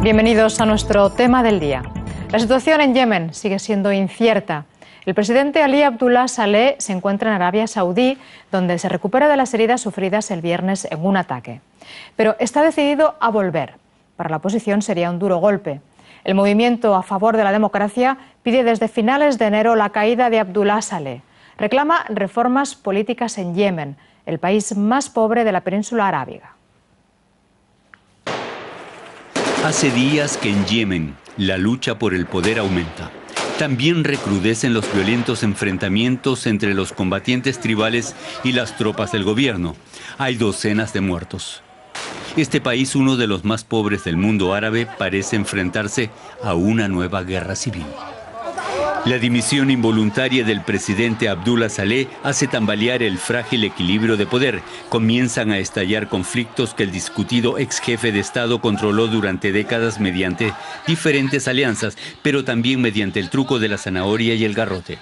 Bienvenidos a nuestro tema del día. La situación en Yemen sigue siendo incierta. El presidente Ali Abdullah Saleh se encuentra en Arabia Saudí, donde se recupera de las heridas sufridas el viernes en un ataque. Pero está decidido a volver. Para la oposición sería un duro golpe. El movimiento a favor de la democracia pide desde finales de enero la caída de Abdullah Saleh. Reclama reformas políticas en Yemen, el país más pobre de la península arábiga. Hace días que en Yemen la lucha por el poder aumenta. También recrudecen los violentos enfrentamientos entre los combatientes tribales y las tropas del gobierno. Hay docenas de muertos. Este país, uno de los más pobres del mundo árabe, parece enfrentarse a una nueva guerra civil. La dimisión involuntaria del presidente Abdullah Saleh hace tambalear el frágil equilibrio de poder. Comienzan a estallar conflictos que el discutido ex jefe de Estado controló durante décadas mediante diferentes alianzas, pero también mediante el truco de la zanahoria y el garrote.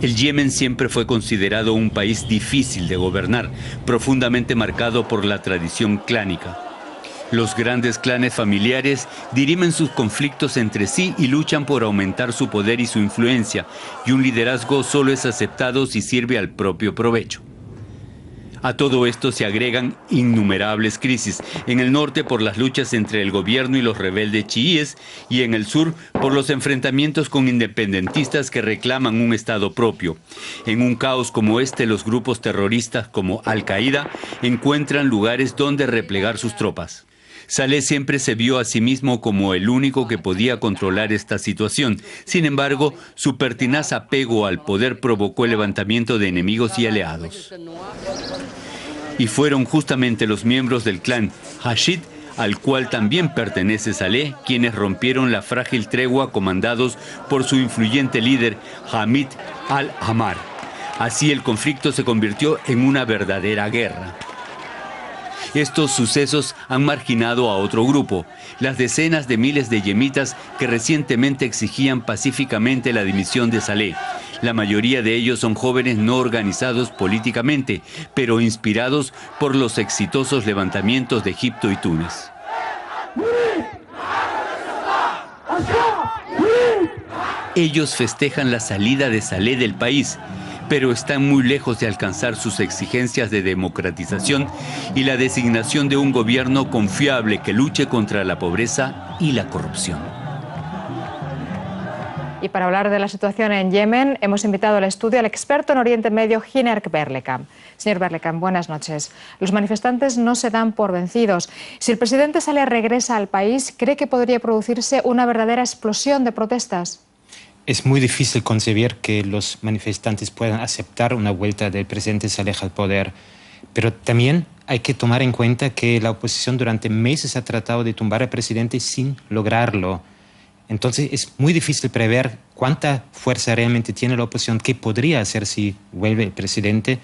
El Yemen siempre fue considerado un país difícil de gobernar, profundamente marcado por la tradición clánica. Los grandes clanes familiares dirimen sus conflictos entre sí y luchan por aumentar su poder y su influencia, y un liderazgo solo es aceptado si sirve al propio provecho. A todo esto se agregan innumerables crisis, en el norte por las luchas entre el gobierno y los rebeldes chiíes, y en el sur por los enfrentamientos con independentistas que reclaman un estado propio. En un caos como este, los grupos terroristas como Al-Qaeda encuentran lugares donde replegar sus tropas. Saleh siempre se vio a sí mismo como el único que podía controlar esta situación. Sin embargo, su pertinaz apego al poder provocó el levantamiento de enemigos y aliados. Y fueron justamente los miembros del clan Hashid, al cual también pertenece Saleh, quienes rompieron la frágil tregua comandados por su influyente líder Hamid al-Ahmar. Así el conflicto se convirtió en una verdadera guerra. Estos sucesos han marginado a otro grupo, las decenas de miles de yemitas que recientemente exigían pacíficamente la dimisión de Saleh. La mayoría de ellos son jóvenes no organizados políticamente, pero inspirados por los exitosos levantamientos de Egipto y Túnez. Ellos festejan la salida de Saleh del país, pero están muy lejos de alcanzar sus exigencias de democratización y la designación de un gobierno confiable que luche contra la pobreza y la corrupción. Y para hablar de la situación en Yemen, hemos invitado al estudio al experto en Oriente Medio, Hinerk Berlekamp. Señor Berlekamp, buenas noches. Los manifestantes no se dan por vencidos. Si el presidente Saleh regresa al país, ¿cree que podría producirse una verdadera explosión de protestas? Es muy difícil concebir que los manifestantes puedan aceptar una vuelta del presidente Saleh al poder, pero también hay que tomar en cuenta que la oposición durante meses ha tratado de tumbar al presidente sin lograrlo. Entonces es muy difícil prever cuánta fuerza realmente tiene la oposición, qué podría hacer si vuelve el presidente,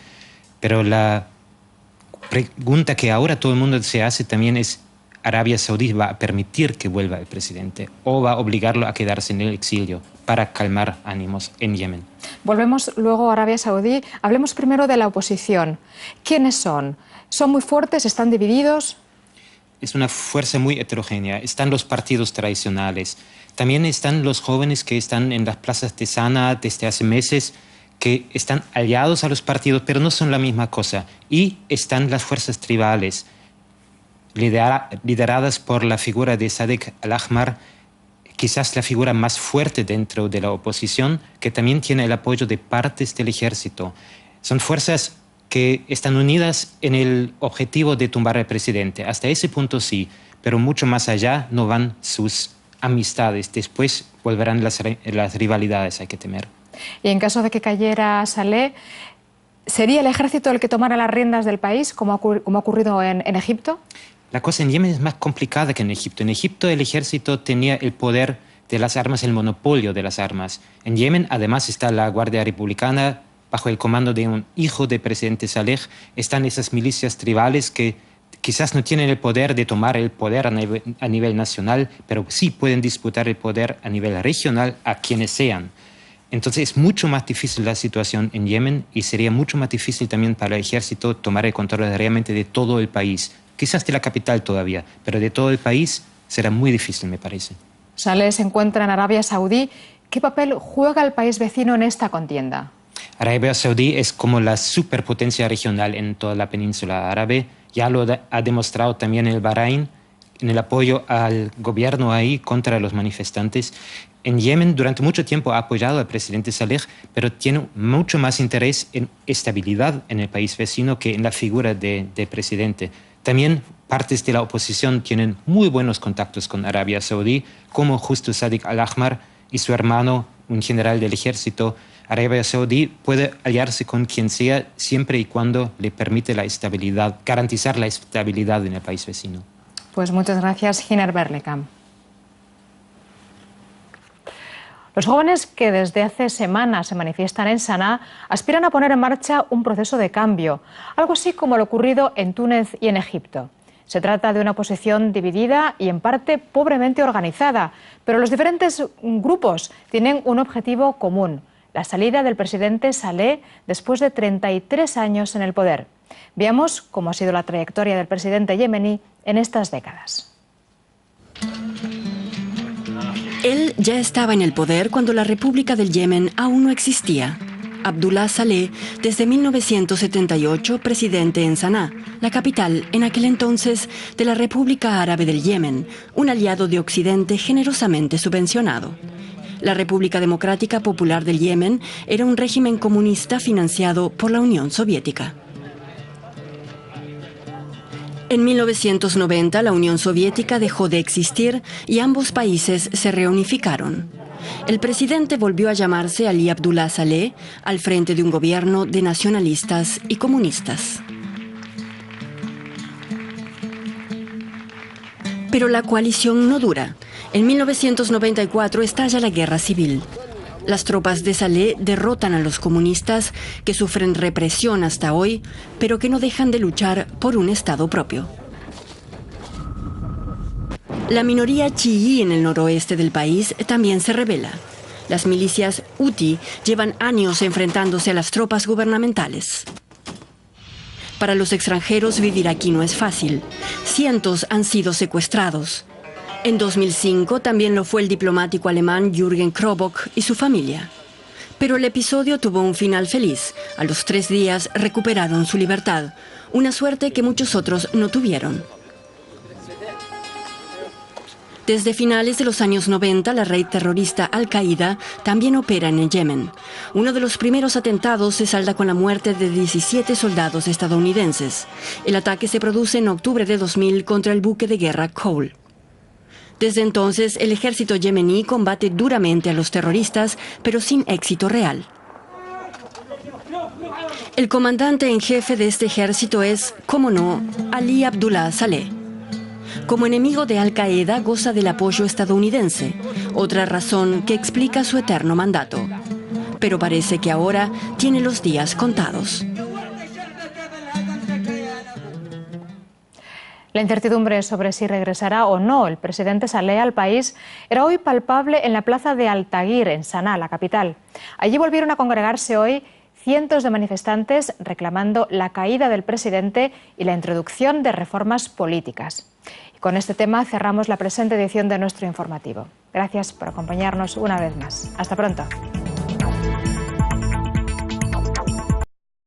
pero la pregunta que ahora todo el mundo se hace también es: ¿Arabia Saudí va a permitir que vuelva el presidente o va a obligarlo a quedarse en el exilio para calmar ánimos en Yemen? Volvemos luego a Arabia Saudí. Hablemos primero de la oposición. ¿Quiénes son? ¿Son muy fuertes? ¿Están divididos? Es una fuerza muy heterogénea. Están los partidos tradicionales. También están los jóvenes que están en las plazas de Sana desde hace meses, que están aliados a los partidos, pero no son la misma cosa. Y están las fuerzas tribales, lideradas por la figura de Sadiq al-Ahmar, quizás la figura más fuerte dentro de la oposición, que también tiene el apoyo de partes del ejército. Son fuerzas que están unidas en el objetivo de tumbar al presidente. Hasta ese punto sí, pero mucho más allá no van sus amistades. Después volverán las rivalidades, hay que temer. Y en caso de que cayera Saleh, ¿sería el ejército el que tomara las riendas del país, como ha ocurrido en Egipto? La cosa en Yemen es más complicada que en Egipto. En Egipto el ejército tenía el poder de las armas, el monopolio de las armas. En Yemen además está la Guardia Republicana bajo el comando de un hijo del presidente Saleh. Están esas milicias tribales que quizás no tienen el poder de tomar el poder a nivel nacional, pero sí pueden disputar el poder a nivel regional a quienes sean. Entonces es mucho más difícil la situación en Yemen y sería mucho más difícil también para el ejército tomar el control realmente de todo el país. Quizás de la capital todavía, pero de todo el país será muy difícil, me parece. Saleh se encuentra en Arabia Saudí. ¿Qué papel juega el país vecino en esta contienda? Arabia Saudí es como la superpotencia regional en toda la península árabe. Ya lo ha demostrado también el Bahrein, en el apoyo al gobierno ahí contra los manifestantes. En Yemen durante mucho tiempo ha apoyado al presidente Saleh, pero tiene mucho más interés en estabilidad en el país vecino que en la figura del presidente. También partes de la oposición tienen muy buenos contactos con Arabia Saudí, como justo Sadiq al-Ahmar y su hermano, un general del ejército. Arabia Saudí puede aliarse con quien sea siempre y cuando le permite la estabilidad, garantizar la estabilidad en el país vecino. Pues muchas gracias, Giner Berlekamp. Los jóvenes que desde hace semanas se manifiestan en Saná aspiran a poner en marcha un proceso de cambio, algo así como lo ocurrido en Túnez y en Egipto. Se trata de una oposición dividida y en parte pobremente organizada, pero los diferentes grupos tienen un objetivo común: la salida del presidente Saleh después de 33 años en el poder. Veamos cómo ha sido la trayectoria del presidente yemení en estas décadas. Él ya estaba en el poder cuando la República del Yemen aún no existía. Abdullah Saleh, desde 1978, presidente en Saná, la capital en aquel entonces de la República Árabe del Yemen, un aliado de Occidente generosamente subvencionado. La República Democrática Popular del Yemen era un régimen comunista financiado por la Unión Soviética. En 1990 la Unión Soviética dejó de existir y ambos países se reunificaron. El presidente volvió a llamarse Ali Abdullah Saleh al frente de un gobierno de nacionalistas y comunistas. Pero la coalición no dura. En 1994 estalla la guerra civil. Las tropas de Saleh derrotan a los comunistas, que sufren represión hasta hoy, pero que no dejan de luchar por un Estado propio. La minoría chií en el noroeste del país también se rebela. Las milicias Houthi llevan años enfrentándose a las tropas gubernamentales. Para los extranjeros vivir aquí no es fácil. Cientos han sido secuestrados. En 2005 también lo fue el diplomático alemán Jürgen Krobock y su familia. Pero el episodio tuvo un final feliz. A los 3 días recuperaron su libertad, una suerte que muchos otros no tuvieron. Desde finales de los años 90, la red terrorista Al-Qaeda también opera en el Yemen. Uno de los primeros atentados se salda con la muerte de 17 soldados estadounidenses. El ataque se produce en octubre de 2000 contra el buque de guerra Cole. Desde entonces, el ejército yemení combate duramente a los terroristas, pero sin éxito real. El comandante en jefe de este ejército es, cómo no, Ali Abdullah Saleh. Como enemigo de Al-Qaeda goza del apoyo estadounidense, otra razón que explica su eterno mandato. Pero parece que ahora tiene los días contados. La incertidumbre sobre si regresará o no el presidente Saleh al país era hoy palpable en la plaza de Al-Taghir, en Saná, la capital. Allí volvieron a congregarse hoy cientos de manifestantes reclamando la caída del presidente y la introducción de reformas políticas. Y con este tema cerramos la presente edición de nuestro informativo. Gracias por acompañarnos una vez más. Hasta pronto.